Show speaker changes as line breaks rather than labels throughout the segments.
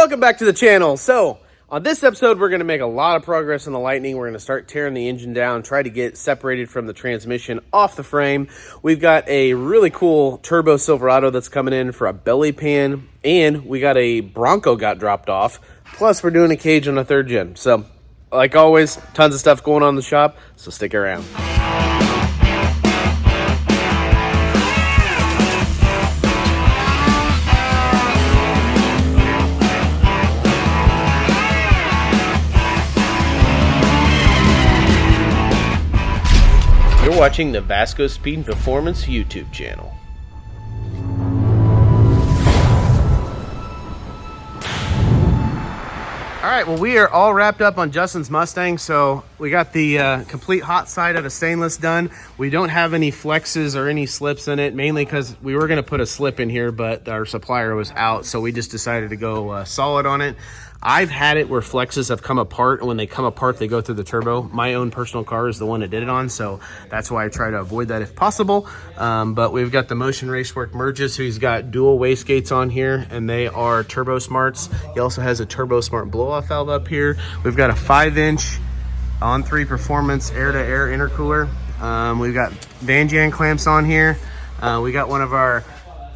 Welcome back to the channel. So on this episode, we're going to make a lot of progress on the Lightning. We're going to start tearing the engine down, try to get separated from the transmission off the frame. We've got a really cool turbo Silverado that's coming in for a belly pan, and we got a Bronco got dropped off. Plus we're doing a cage on a third gen. So like always, tons of stuff going on in the shop, so stick around. You're watching the Vasco Speed and Performance YouTube channel. All right, well, we are all wrapped up on Justin's Mustang, so we got the complete hot side of the stainless done. We don't have any flexes or any slips in it, mainly because we were going to put a slip in here, but our supplier was out, so we just decided to go solid on it. I've had it where flexes have come apart, and when they come apart, they go through the turbo. My own personal car is the one that did it on, so that's why I try to avoid that if possible. But we've got the Motion Racework merges, so he's got dual wastegates on here, and they are Turbo Smarts. He also has a Turbo Smart blow-off valve up here. We've got a 5-inch on-3 performance air-to-air intercooler. We've got Van Jan clamps on here. We got one of our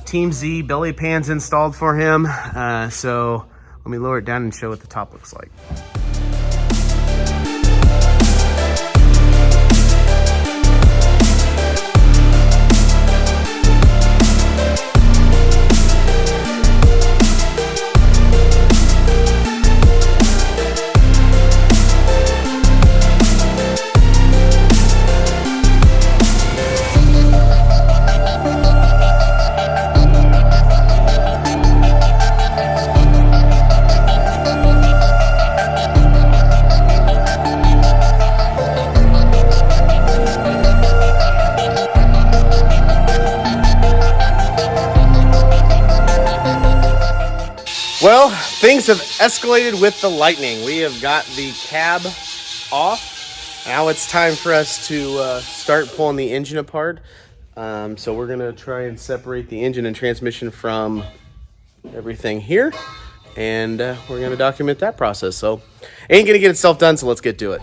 Team Z belly pans installed for him. So let me lower it down and show what the top looks like. Well, things have escalated with the Lightning. We have got the cab off. Now it's time for us to start pulling the engine apart. So we're gonna try and separate the engine and transmission from everything here. And we're gonna document that process. So ain't gonna get itself done, so let's get to it.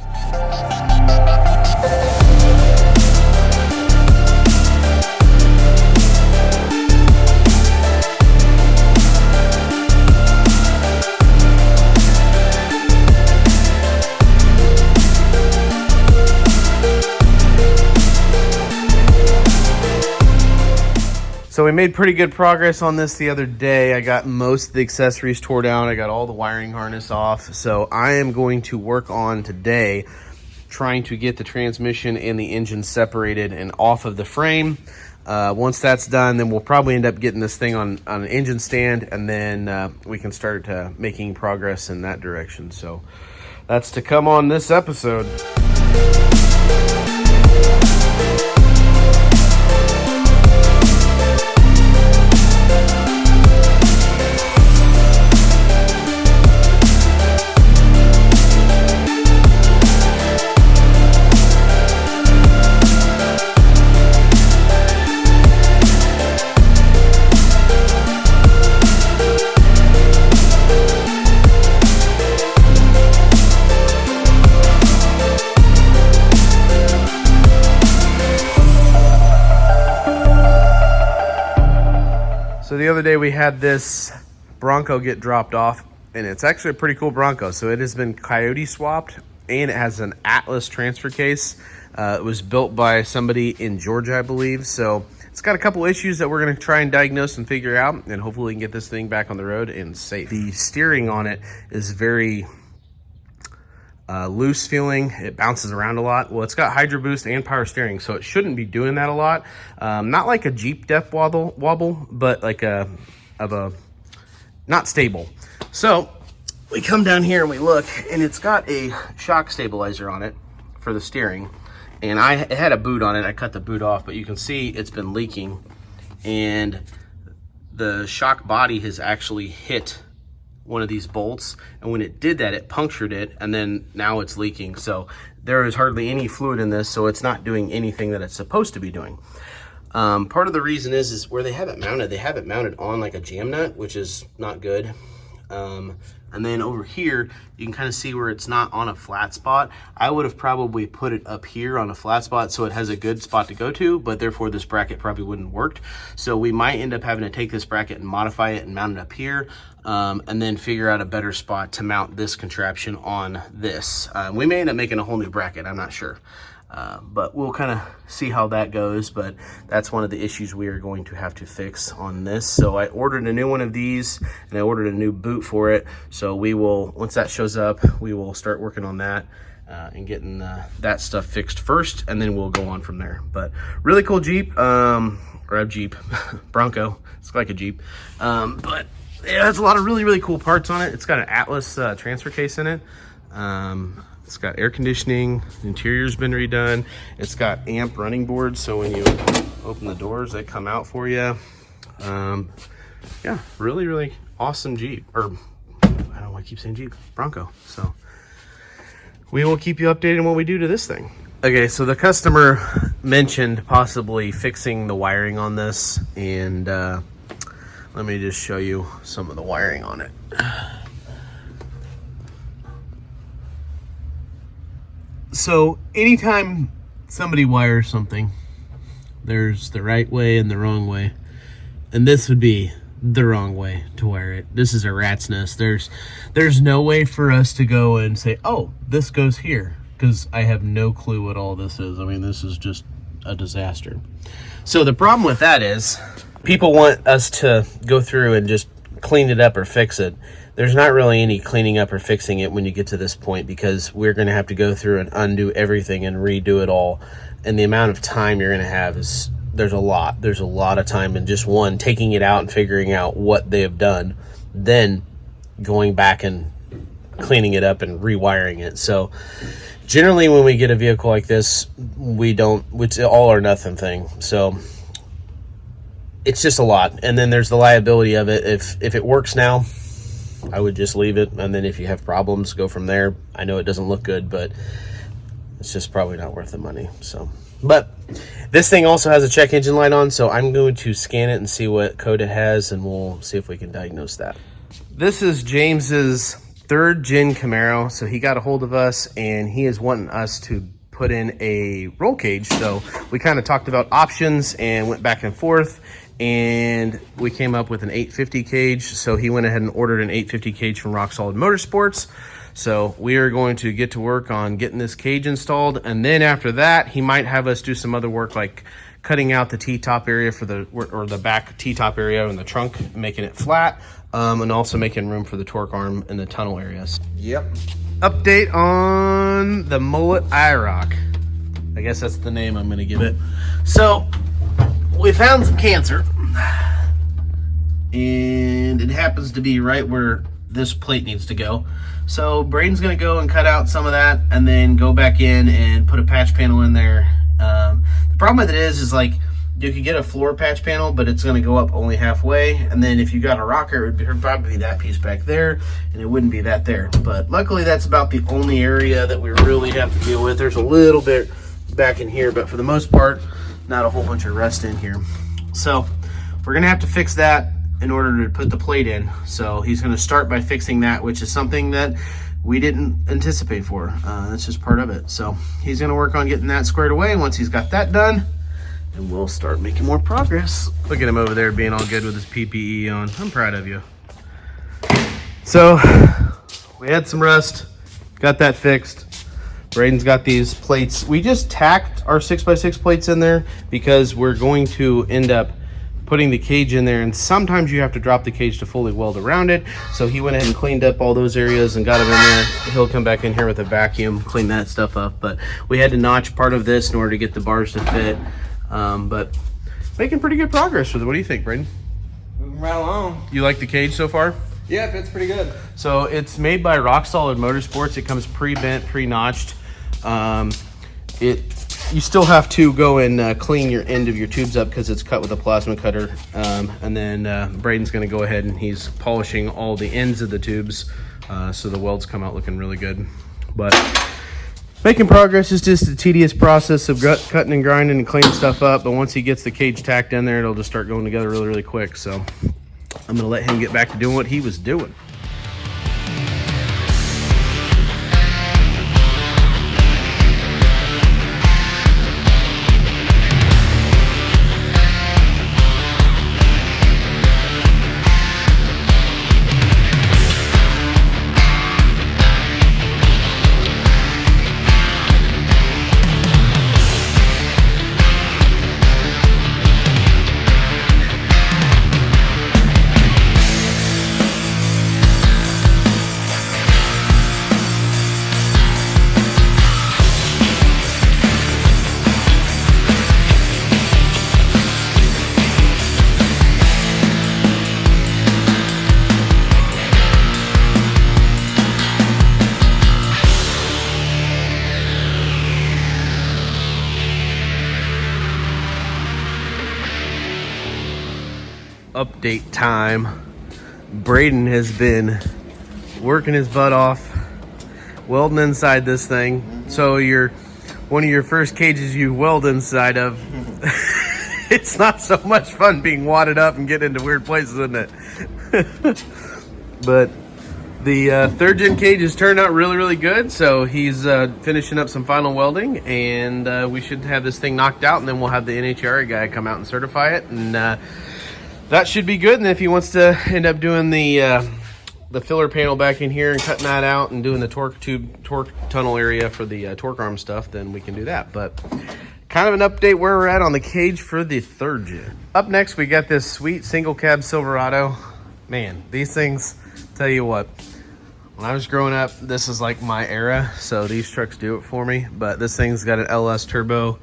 So we made pretty good progress on this the other day. I got most of the accessories tore down. I got all the wiring harness off. So I am going to work on today trying to get the transmission and the engine separated and off of the frame. Once that's done, then we'll probably end up getting this thing on an engine stand, and then we can start making progress in that direction. So that's to come on this episode. So the other day we had this Bronco get dropped off, and it's actually a pretty cool Bronco. So it has been coyote swapped, and it has an Atlas transfer case. It was built by somebody in Georgia, I believe. So it's got a couple issues that we're going to try and diagnose and figure out, and hopefully we can get this thing back on the road and safe. The steering on it is very loose feeling. It bounces around a lot. Well, it's got Hydro Boost and power steering, so it shouldn't be doing that a lot. Not like a Jeep depth wobble, but like not stable. So we come down here and we look, and it's got a shock stabilizer on it for the steering. And it had a boot on it. I cut the boot off, but you can see it's been leaking, and the shock body has actually hit one of these bolts, and when it did that, it punctured it, and then now it's leaking. So there is hardly any fluid in this, so it's not doing anything that it's supposed to be doing. Part of the reason is where they have it mounted on like a jam nut, which is not good. And then over here, you can kind of see where it's not on a flat spot. I would have probably put it up here on a flat spot so it has a good spot to go to, but therefore this bracket probably wouldn't work. So we might end up having to take this bracket and modify it and mount it up here, and then figure out a better spot to mount this contraption on this. We may end up making a whole new bracket, I'm not sure. But we'll kind of see how that goes, but that's one of the issues we are going to have to fix on this. So I ordered a new one of these, and I ordered a new boot for it. So we will, once that shows up, we will start working on that and getting that stuff fixed first, and then we'll go on from there. But really cool Jeep, or a Jeep, Bronco. It's like a Jeep, but it has a lot of really cool parts on it. It's got an Atlas transfer case in it. It's got air conditioning, interior's been redone. It's got amp running boards, so when you open the doors, they come out for you. Yeah, really awesome Jeep. Or, I don't know why I keep saying Jeep, Bronco. So, we will keep you updated on what we do to this thing. Okay, so the customer mentioned possibly fixing the wiring on this, and let me just show you some of the wiring on it. So anytime somebody wires something, there's the right way and the wrong way. And this would be the wrong way to wire it. This is a rat's nest. There's no way for us to go and say, oh, this goes here, because I have no clue what all this is. I mean, this is just a disaster. So the problem with that is people want us to go through and just clean it up or fix it. There's not really any cleaning up or fixing it when you get to this point, because we're going to have to go through and undo everything and redo it all. And the amount of time you're going to have is, there's a lot of time in just one, taking it out and figuring out what they have done, then going back and cleaning it up and rewiring it. So generally when we get a vehicle like this, it's all or nothing thing. So it's just a lot. And then there's the liability of it. If it works now, I would just leave it, and then if you have problems, go from there. I know it doesn't look good, but it's just probably not worth the money. So, but this thing also has a check engine light on, so I'm going to scan it and see what code it has, and we'll see if we can diagnose that. This is James's 3rd gen Camaro, so he got a hold of us, and he is wanting us to put in a roll cage. So we kind of talked about options and went back and forth, and we came up with an 850 cage. So he went ahead and ordered an 850 cage from Rock Solid Motorsports. So we are going to get to work on getting this cage installed, and then after that, he might have us do some other work like cutting out the T-top area for the back T-top area in the trunk, making it flat, and also making room for the torque arm in the tunnel areas.
Yep.
Update on the Mullet IROC. I guess that's the name I'm going to give it. So we found some cancer, and it happens to be right where this plate needs to go. So Braden's going to go and cut out some of that, and then go back in and put a patch panel in there. The problem with it is like you could get a floor patch panel, but it's going to go up only halfway. And then if you got a rocker, it would probably be that piece back there, and it wouldn't be that there. But luckily, that's about the only area that we really have to deal with. There's a little bit back in here, but for the most part, not a whole bunch of rust in here. So we're going to have to fix that in order to put the plate in. So he's going to start by fixing that, which is something that we didn't anticipate for. That's just part of it. So he's going to work on getting that squared away. Once he's got that done, and we'll start making more progress. Look at him over there being all good with his PPE on. I'm proud of you. So we had some rust, got that fixed. Braden's got these plates. We just tacked our 6x6 plates in there because we're going to end up putting the cage in there, and sometimes you have to drop the cage to fully weld around it. So he went ahead and cleaned up all those areas and got them in there. He'll come back in here with a vacuum, clean that stuff up. But we had to notch part of this in order to get the bars to fit. But making pretty good progress with it. What do you think, Braden?
Moving right along.
You like the cage so far?
Yeah, it fits pretty good.
So it's made by Rock Solid Motorsports. It comes pre-bent, pre-notched. You still have to go and clean your end of your tubes up because it's cut with a plasma cutter. And then Braden's going to go ahead and he's polishing all the ends of the tubes so the welds come out looking really good. But making progress is just a tedious process of cutting and grinding and cleaning stuff up. But once he gets the cage tacked in there, it'll just start going together really quick. So I'm going to let him get back to doing what he was doing. update time. Braden has been working his butt off, welding inside this thing. So one of your first cages you weld inside of, it's not so much fun being wadded up and getting into weird places, isn't it? But the third gen cage has turned out really, really good. So he's finishing up some final welding, and we should have this thing knocked out, and then we'll have the NHRA guy come out and certify it, and that should be good. And if he wants to end up doing the filler panel back in here and cutting that out and doing the torque tunnel area for the torque arm stuff, then we can do that. But kind of an update where we're at on the cage for the third gen. Up next, we got this sweet single cab Silverado. Man, these things, tell you what, when I was growing up, this is like my era, so these trucks do it for me. But this thing's got an LS turbo.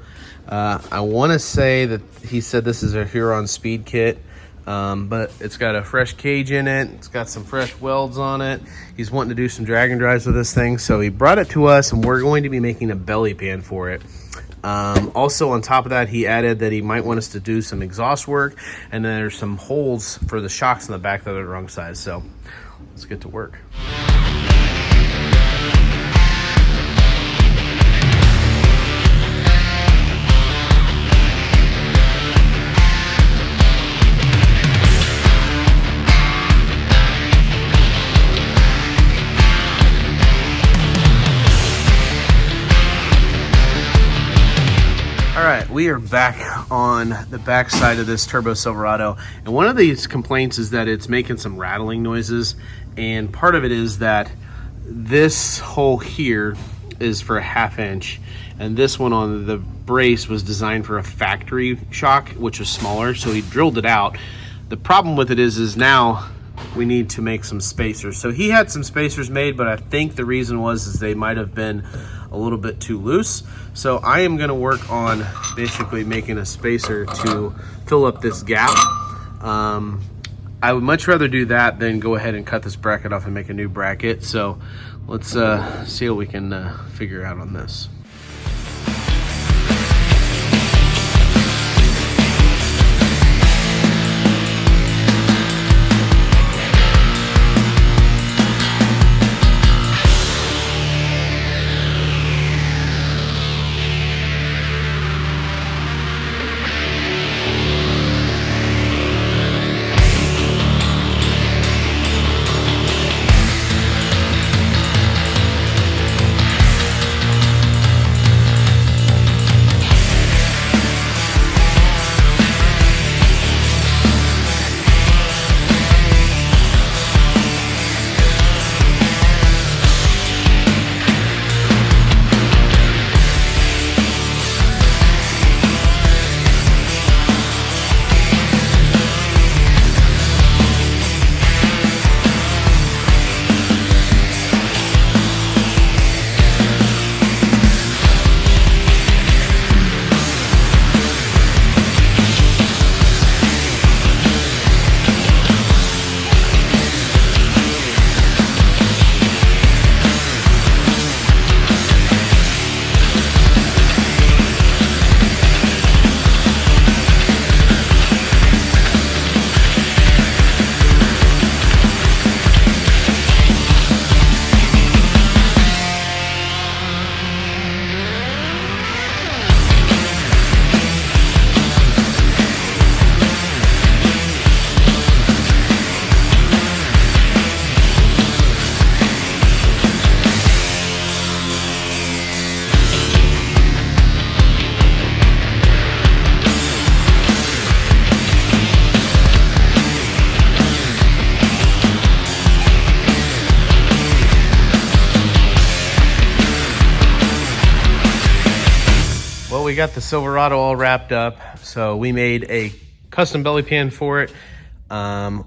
I want to say that he said this is a Huron speed kit, but it's got a fresh cage in it. It's got some fresh welds on it. He's wanting to do some drag and drives with this thing, so he brought it to us, and we're going to be making a belly pan for it. Also, on top of that, he added that he might want us to do some exhaust work, and then there's some holes for the shocks in the back that are the wrong size. So let's get to work. We are back on the back side of this turbo Silverado, and one of these complaints is that it's making some rattling noises, and part of it is that this hole here is for a 1/2 inch, and this one on the brace was designed for a factory shock, which was smaller, so he drilled it out. The problem with it is now we need to make some spacers. So he had some spacers made, but I think the reason was they might have been a little bit too loose. So I am going to work on basically making a spacer to fill up this gap. I would much rather do that than go ahead and cut this bracket off and make a new bracket. So let's see what we can figure out on this. We got the Silverado all wrapped up, so we made a custom belly pan for it.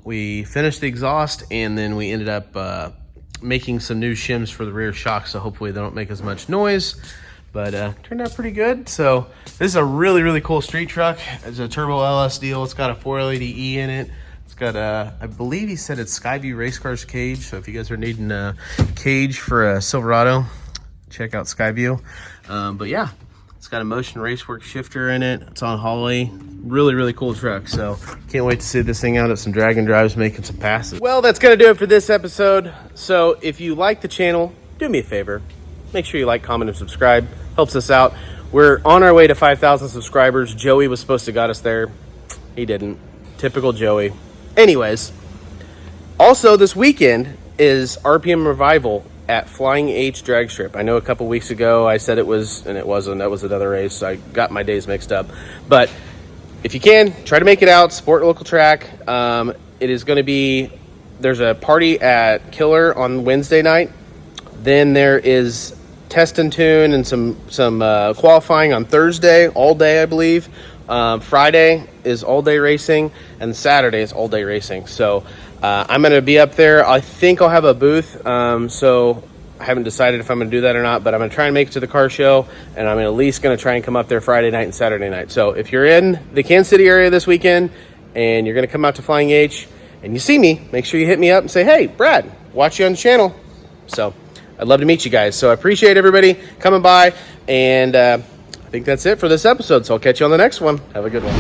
We finished the exhaust, and then we ended up making some new shims for the rear shocks, so hopefully they don't make as much noise, but turned out pretty good. So this is a really, really cool street truck. It's a turbo LS deal. It's got a 4LED in it. It's got a, I believe he said it's Skyview Race Cars cage, so if you guys are needing a cage for a Silverado, check out Skyview. But yeah, It's got a Motion Racework shifter in it. It's on Holly. Really, really cool truck. So can't wait to see this thing out at some drag and drives, making some passes. Well, that's going to do it for this episode. So if you like the channel, do me a favor. Make sure you like, comment, and subscribe. Helps us out. We're on our way to 5,000 subscribers. Joey was supposed to got us there. He didn't. Typical Joey. Anyways, also this weekend is RPM Revival at Flying H Dragstrip. I know a couple weeks ago I said it was, and it wasn't. That was another race. So I got my days mixed up. But if you can, try to make it out. Support local track. It is going to be, there's a party at Killer on Wednesday night. Then there is test and tune and some qualifying on Thursday, all day, I believe. Friday is all day racing, and Saturday is all day racing. So I'm going to be up there. I think I'll have a booth. So I haven't decided if I'm going to do that or not, but I'm going to try and make it to the car show, and I'm at least going to try and come up there Friday night and Saturday night. So if you're in the Kansas City area this weekend and you're going to come out to Flying H and you see me, make sure you hit me up and say, hey, Brad, watch you on the channel. So I'd love to meet you guys. So I appreciate everybody coming by, and I think that's it for this episode. So I'll catch you on the next one. Have a good one.